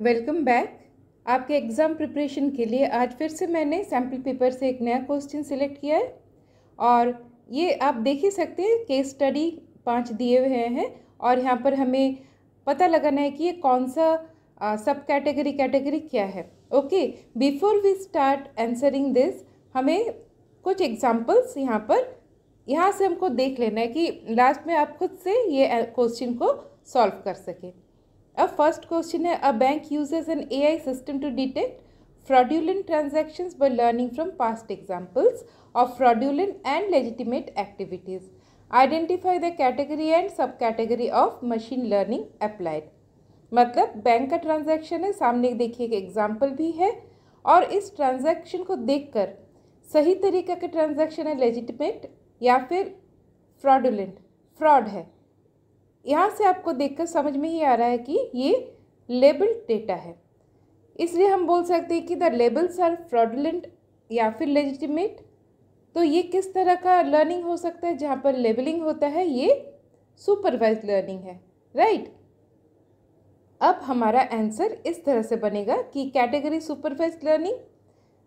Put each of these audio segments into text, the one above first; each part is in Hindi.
Welcome back. आपके एग्ज़ाम प्रिपरेशन के लिए आज फिर से मैंने सैम्पल पेपर से एक नया क्वेश्चन सिलेक्ट किया है और ये आप देख ही सकते हैं केस स्टडी 5 दिए हुए हैं और यहाँ पर हमें पता लगाना है कि ये कौन सा सब कैटेगरी क्या है। Okay, before we start answering this हमें कुछ एग्जांपल्स यहाँ से हमको देख लेना है कि लास्ट में आप खुद से ये क्वेश्चन को सॉल्व कर सकें। अब फर्स्ट क्वेश्चन है, a bank uses an AI system to detect fraudulent transactions by learning from past examples of fraudulent and legitimate activities. Identify the category and subcategory of machine learning applied. मतलब बैंक का ट्रांजैक्शन है, सामने देखिए एक एग्जाम्पल भी है और इस ट्रांजैक्शन को देखकर सही तरीका का ट्रांजैक्शन है लेजिटिमेट या फिर फ्रॉडुलेंट, फ्रॉड है। यहाँ से आपको देखकर समझ में ही आ रहा है कि ये लेबल्ड डेटा है, इसलिए हम बोल सकते हैं कि द लेबल्स आर फ्रॉडुलेंट या फिर लेजिटिमेट। तो ये किस तरह का लर्निंग हो सकता है? जहाँ पर लेबलिंग होता है ये सुपरवाइज्ड लर्निंग है, राइट। अब हमारा आंसर इस तरह से बनेगा कि कैटेगरी सुपरवाइज्ड लर्निंग,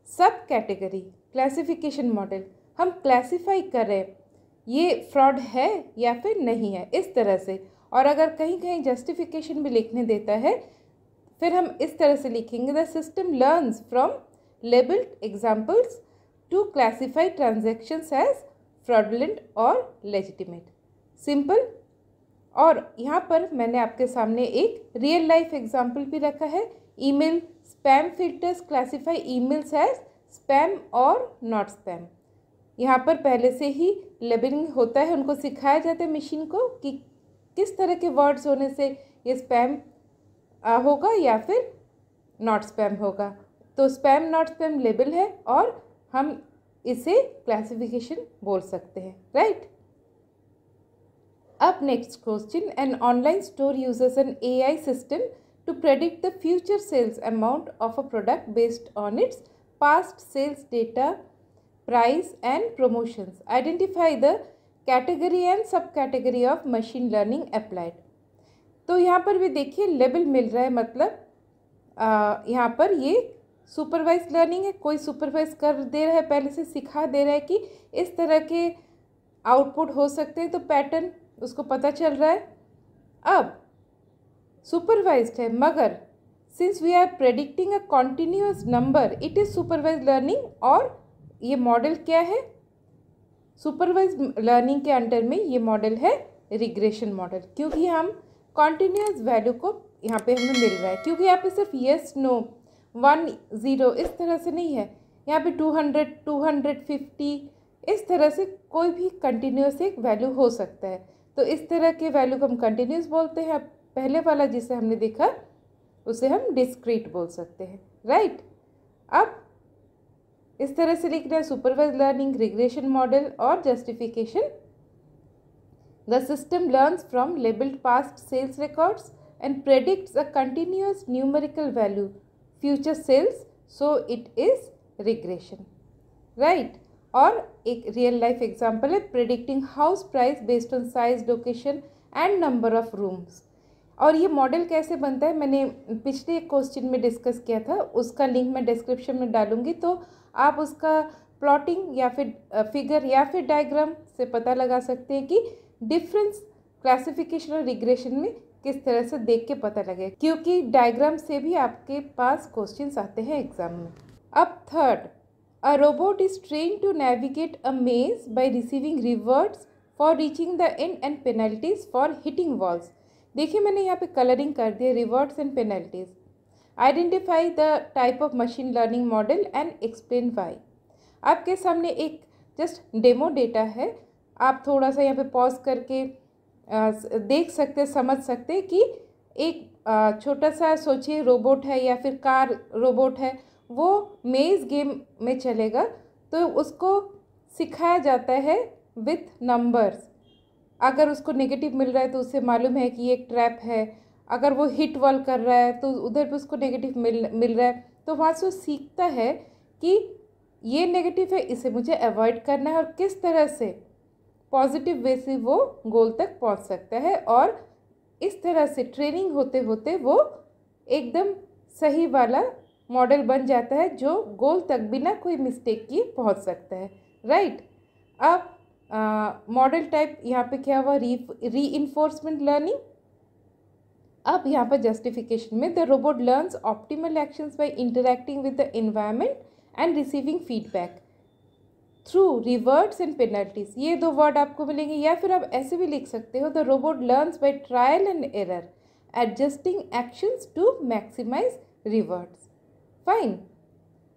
सब कैटेगरी क्लासिफिकेशन मॉडल, हम क्लासिफाई कर रहे हैं ये फ्रॉड है या फिर नहीं है, इस तरह से। और अगर कहीं कहीं जस्टिफिकेशन भी लिखने देता है फिर हम इस तरह से लिखेंगे, the system learns from labelled examples to classify transactions as fraudulent और लेजिटिमेट, सिंपल। और यहाँ पर मैंने आपके सामने एक रियल लाइफ एग्जाम्पल भी रखा है, email spam filters classify emails as spam और नॉट स्पैम। यहाँ पर पहले से ही लेबलिंग होता है, उनको सिखाया जाता है मशीन को कि किस तरह के वर्ड्स होने से ये स्पैम होगा या फिर नॉट स्पैम होगा। तो स्पैम नॉट स्पैम लेबल है और हम इसे क्लासिफिकेशन बोल सकते हैं, राइट। अब next question, an online store uses an AI system to predict the future sales amount of a product based on its past sales data, price and promotions. Identify the category and sub category of machine learning applied. तो यहाँ पर भी देखिए लेबल मिल रहा है, मतलब यहाँ पर ये सुपरवाइज लर्निंग है, कोई सुपरवाइज कर दे रहा है, पहले से सिखा दे रहा है कि इस तरह के आउटपुट हो सकते हैं, तो पैटर्न उसको पता चल रहा है। अब सुपरवाइज्ड है, मगर since we are predicting a continuous number it is supervise learning. और ये मॉडल क्या है? सुपरवाइज लर्निंग के अंडर में ये मॉडल है रिग्रेशन मॉडल, क्योंकि हम कॉन्टिन्यूअस वैल्यू को यहाँ पे हमें मिल रहा है, क्योंकि यहाँ पे सिर्फ येस नो 1 0 इस तरह से नहीं है, यहाँ पे 200 250 इस तरह से कोई भी कंटिन्यूअस एक वैल्यू हो सकता है। तो इस तरह के वैल्यू को हम कंटिन्यूअस बोलते हैं। पहले वाला जिसे हमने देखा उसे हम डिस्क्रीट बोल सकते हैं, राइट। अब इस तरह से लिखना है सुपरवाइज लर्निंग, रिग्रेशन मॉडल और justification. The system learns from labeled past sales records and predicts a continuous numerical value, future sales, so it is regression, right? और एक real life example है predicting house price based on size, location and number of rooms। और ये मॉडल कैसे बनता है मैंने पिछले क्वेश्चन में डिस्कस किया था, उसका लिंक मैं डिस्क्रिप्शन में डालूंगी, तो आप उसका प्लॉटिंग या फिर फिगर या फिर डायग्राम से पता लगा सकते हैं कि डिफरेंस क्लासिफिकेशन और रिग्रेशन में किस तरह से देख के पता लगे, क्योंकि डायग्राम से भी आपके पास क्वेश्चंस आते हैं एग्जाम में। अब third, a robot is train to navigate a maze by receiving rewards for reaching the end and penalties for hitting walls. देखिए मैंने यहाँ पे कलरिंग कर दिया, rewards and penalties. Identify the type of machine learning model and explain why. आपके सामने एक जस्ट डेमो डेटा है, आप थोड़ा सा यहाँ पे पॉज करके देख सकते, समझ सकते कि एक छोटा सा सोचिए रोबोट है या फिर कार रोबोट है, वो मेज गेम में चलेगा, तो उसको सिखाया जाता है विथ नंबर्स। अगर उसको नेगेटिव मिल रहा है तो उसे मालूम है कि ये एक ट्रैप है, अगर वो हिट वॉल कर रहा है तो उधर भी उसको नेगेटिव मिल रहा है, तो वहाँ से वो सीखता है कि ये नेगेटिव है, इसे मुझे अवॉइड करना है और किस तरह से पॉजिटिव वे से वो गोल तक पहुंच सकता है। और इस तरह से ट्रेनिंग होते होते वो एकदम सही वाला मॉडल बन जाता है जो गोल तक बिना कोई मिस्टेक किए पहुंच सकता है, राइट। अब मॉडल टाइप यहाँ पे क्या हुआ, रीइंफोर्समेंट लर्निंग। अब यहाँ पर जस्टिफिकेशन में the robot learns optimal actions by interacting with the environment and receiving feedback through rewards and penalties. ये दो वर्ड आपको मिलेंगे, या फिर आप ऐसे भी लिख सकते हो the robot learns by trial and error adjusting actions to maximise rewards. Fine.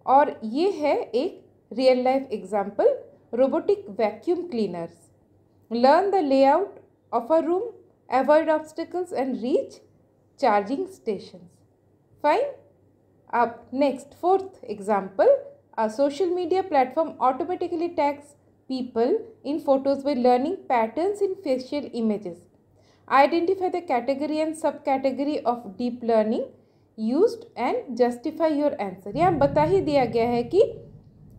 और ये है एक real life example, robotic vacuum cleaners learn the layout of a room, avoid obstacles and reach charging stations. Fine. अब next fourth example, a social media platform automatically tags people in photos by learning patterns in facial images. Identify the category and subcategory of deep learning used and justify your answer। यहाँ बता ही दिया गया है कि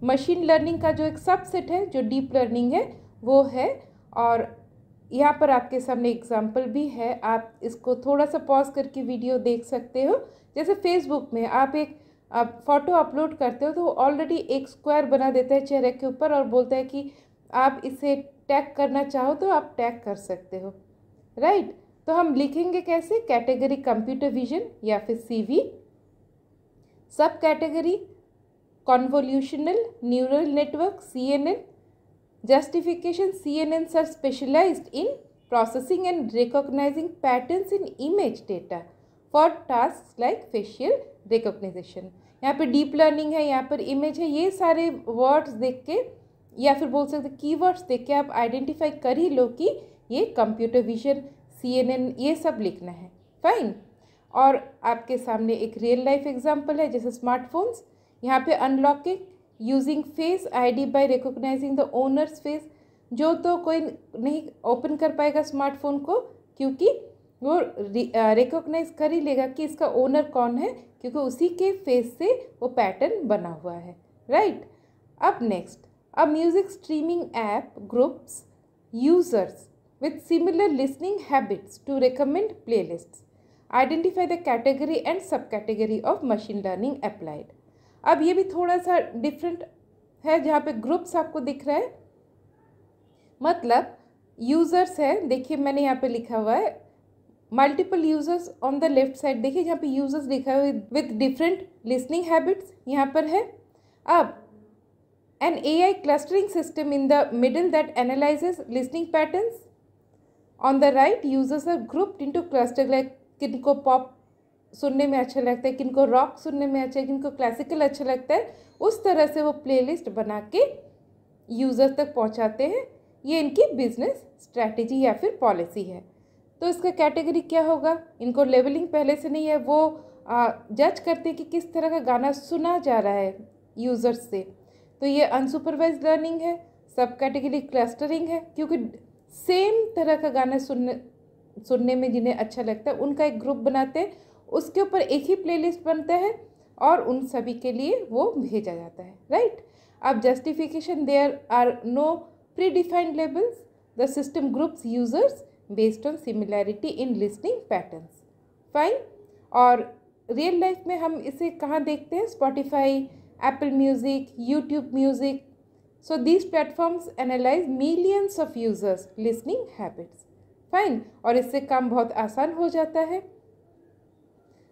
मशीन लर्निंग का जो एक सबसेट है जो डीप लर्निंग है वो है, और यहाँ पर आपके सामने एग्जाम्पल भी है, आप इसको थोड़ा सा पॉज करके वीडियो देख सकते हो। जैसे फेसबुक में आप फ़ोटो अपलोड करते हो तो ऑलरेडी एक स्क्वायर बना देता है चेहरे के ऊपर और बोलता है कि आप इसे टैग करना चाहो तो आप टैग कर सकते हो, राइट। तो हम लिखेंगे कैसे, कैटेगरी कंप्यूटर विजन या फिर CV, सब category convolutional neural network CNN, justification CNNs are specialized in processing and recognizing patterns in image data for tasks like facial recognition। यहाँ पे डीप लर्निंग है, यहाँ पर इमेज है, ये सारे वर्ड्स देख के या फिर बोल सकते कीवर्ड्स देख के आप आइडेंटिफाई कर ही लो कि ये कंप्यूटर विजन CNN ये सब लिखना है। फाइन। और आपके सामने एक रियल लाइफ एग्जांपल है, जैसे स्मार्टफोन्स, यहाँ पे unlocking using face ID by recognising the owner's face. जो तो कोई नहीं ओपन कर पाएगा स्मार्टफोन को, क्योंकि वो रिकॉग्नाइज कर ही लेगा कि इसका ओनर कौन है, क्योंकि उसी के फेस से वो पैटर्न बना हुआ है, राइट। अब next, a music streaming app groups users with similar listening habits to recommend playlists. Identify the category and sub category of machine learning applied. अब ये भी थोड़ा सा डिफरेंट है, जहाँ पे ग्रुप्स आपको दिख रहा है, मतलब यूजर्स है, देखिए मैंने यहाँ पे लिखा हुआ है multiple users on the left side, देखिए जहाँ पे यूजर्स लिखा हुआ है विद डिफरेंट लिसनिंग हैबिट्स यहाँ पर है। अब an AI clustering system in the middle that analyses listening patterns. On the right users are grouped into cluster, like किनको पॉप सुनने में अच्छा लगता है, किनको रॉक सुनने में अच्छा है, किनको क्लासिकल अच्छा लगता है, उस तरह से वो प्लेलिस्ट बना के यूज़र तक पहुंचाते हैं। ये इनकी बिजनेस स्ट्रैटेजी या फिर पॉलिसी है। तो इसका कैटेगरी क्या होगा, इनको लेवलिंग पहले से नहीं है, वो जज करते हैं कि किस तरह का गाना सुना जा रहा है यूज़र्स से। तो ये अनसुपरवाइज लर्निंग है। सब कैटेगरी क्लस्टरिंग है, क्योंकि सेम तरह का गाना सुनने में जिन्हें अच्छा लगता है उनका एक ग्रुप बनाते हैं, उसके ऊपर एक ही प्लेलिस्ट बनता है और उन सभी के लिए वो भेजा जाता है, राइट। अब justification, there are no predefined labels, the system groups users based on similarity in listening patterns. Fine. और रियल लाइफ में हम इसे कहाँ देखते हैं, Spotify, Apple music, YouTube music. So these platforms analyse millions of users listening habits. Fine. और इससे काम बहुत आसान हो जाता है।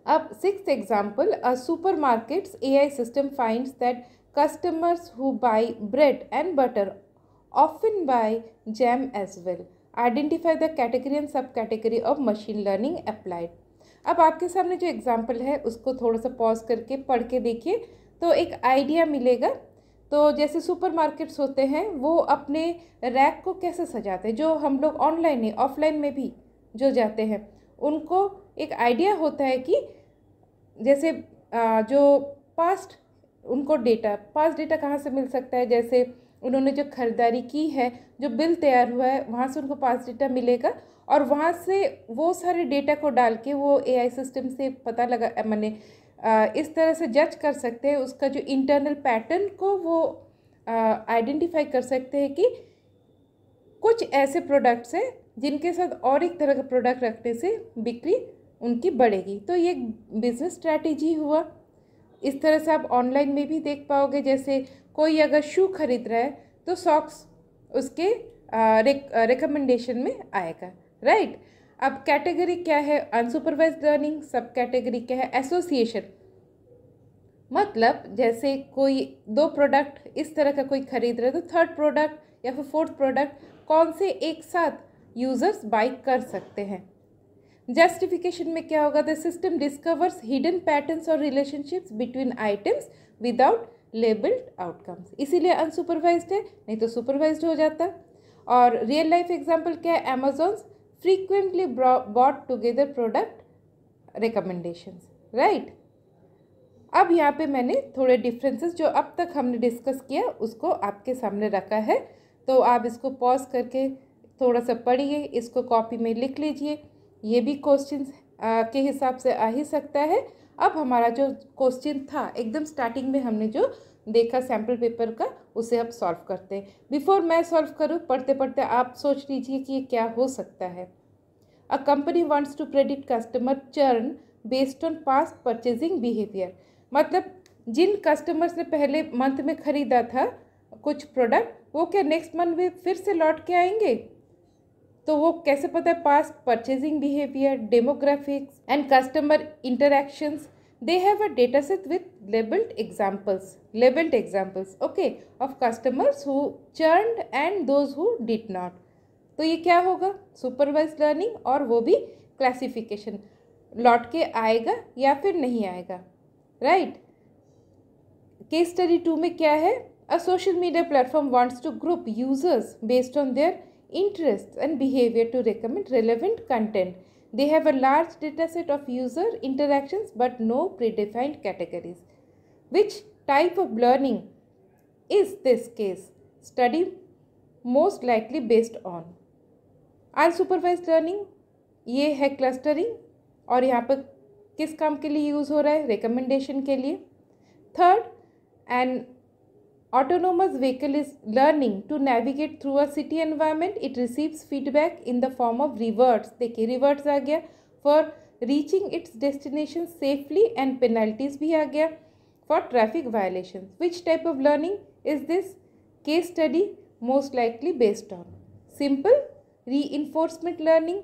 अब sixth example, a supermarket's AI system finds that customers who buy bread and butter often buy jam as well. Identify the category and subcategory of machine learning applied. अब आपके सामने जो एग्जाम्पल है उसको थोड़ा सा पॉज करके पढ़ के देखिए तो एक आइडिया मिलेगा। तो जैसे सुपरमार्केट्स होते हैं वो अपने रैक को कैसे सजाते हैं, जो हम लोग ऑनलाइन नहीं ऑफलाइन में भी जो जाते हैं उनको एक आइडिया होता है कि जैसे जो पास्ट उनको पास्ट डेटा कहाँ से मिल सकता है, जैसे उन्होंने जो खरीदारी की है, जो बिल तैयार हुआ है, वहाँ से उनको पास्ट डेटा मिलेगा और वहाँ से वो सारे डेटा को डाल के वो AI सिस्टम से पता लगा मैंने इस तरह से जज कर सकते हैं, उसका जो इंटरनल पैटर्न को वो आइडेंटिफाई कर सकते हैं कि कुछ ऐसे प्रोडक्ट्स हैं जिनके साथ और एक तरह का प्रोडक्ट रखने से बिक्री उनकी बढ़ेगी। तो ये बिजनेस स्ट्रैटेजी हुआ। इस तरह से आप ऑनलाइन में भी देख पाओगे, जैसे कोई अगर शू खरीद रहा है तो सॉक्स उसके रिकमेंडेशन में आएगा, राइट। अब कैटेगरी क्या है, अनसुपरवाइज्ड लर्निंग। सब कैटेगरी क्या है, एसोसिएशन। मतलब जैसे कोई दो प्रोडक्ट इस तरह का कोई खरीद रहा है तो थर्ड प्रोडक्ट या फिर फोर्थ प्रोडक्ट कौन से एक साथ यूजर्स बाई कर सकते हैं। जस्टिफिकेशन में क्या होगा, the system discovers hidden patterns और relationships between items without labelled outcomes. इसीलिए अनसुपरवाइज्ड है, नहीं तो सुपरवाइज्ड हो जाता। और रियल लाइफ एग्जांपल क्या है, Amazon's frequently bought together product recommendations, right. अब यहाँ पे मैंने थोड़े डिफरेंसेस जो अब तक हमने डिस्कस किया उसको आपके सामने रखा है, तो आप इसको पॉज करके थोड़ा सा पढ़िए, इसको कॉपी में लिख लीजिए। ये भी क्वेश्चंस के हिसाब से आ ही सकता है। अब हमारा जो क्वेश्चन था एकदम स्टार्टिंग में हमने जो देखा सैम्पल पेपर का, उसे अब सॉल्व करते हैं। बिफोर मैं सॉल्व करूँ, पढ़ते पढ़ते आप सोच लीजिए कि ये क्या हो सकता है। A company wants to predict customer churn based on past purchasing behaviour. मतलब जिन कस्टमर्स ने पहले मंथ में ख़रीदा था कुछ प्रोडक्ट, वो क्या नेक्स्ट मंथ में फिर से लौट के आएंगे? तो वो कैसे पता है? Past purchasing behaviour, demographics and customer interactions, they have a data set with labeled examples okay of customers who churned and those who did not। तो ये क्या होगा? सुपरवाइज्ड लर्निंग, और वो भी क्लासिफिकेशन, लौट के आएगा या फिर नहीं आएगा, राइट। केस स्टडी 2 में क्या है, a social media platform wants to group users based on their interests and behavior to recommend relevant content. They have a large data set of user interactions but no predefined categories. Which type of learning is this case study most likely based on? Unsupervised learning, ये है क्लस्टरिंग, और यहाँ पर किस काम के लिए यूज़ हो रहा है? रिकमेंडेशन के लिए। Third, and autonomous vehicle is learning to navigate through a city environment. It receives feedback in the form of rewards, देखिए rewards आ गया, for reaching its destination safely, and penalties भी आ गया for traffic violations. Which type of learning is this case study most likely based on? Simple reinforcement learning.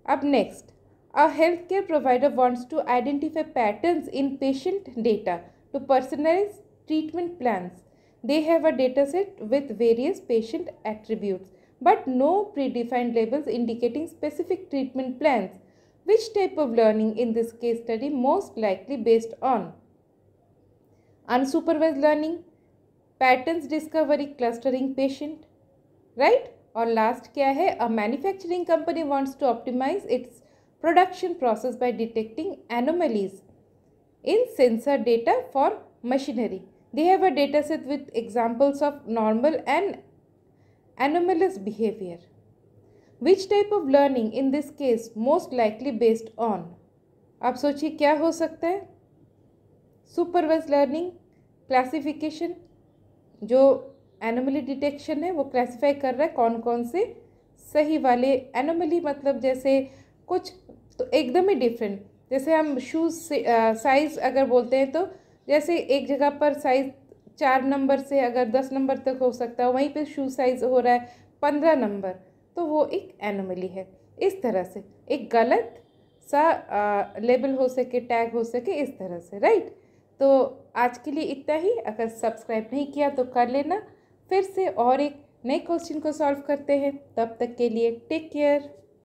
अब next, a healthcare provider wants to identify patterns in patient data to personalize treatment plans. They have a dataset with various patient attributes, but no predefined labels indicating specific treatment plans. Which type of learning in this case study most likely based on? Unsupervised learning, patterns discovery, clustering patient, right? और last क्या है, a manufacturing company wants to optimize its production process by detecting anomalies in sensor data for machinery. They have a data set with examples of normal and anomalous behavior. Which type of learning in this case most likely based on? आप सोचिए क्या हो सकता है? सुपरवाइज्ड लर्निंग, क्लासिफिकेशन, जो एनोमली डिटेक्शन है वो क्लासिफाई कर रहा है कौन कौन से सही वाले। एनोमली मतलब जैसे कुछ तो एकदम ही डिफरेंट, जैसे हम शूज़ साइज़ अगर बोलते हैं तो जैसे एक जगह पर साइज़ 4 नंबर से अगर 10 नंबर तक हो सकता है, वहीं पे शू साइज़ हो रहा है 15 नंबर, तो वो एक एनोमली है। इस तरह से एक गलत सा लेबल हो सके, टैग हो सके, इस तरह से, राइट। तो आज के लिए इतना ही। अगर सब्सक्राइब नहीं किया तो कर लेना। फिर से और एक नए क्वेश्चन को सॉल्व करते हैं, तब तक के लिए टेक केयर।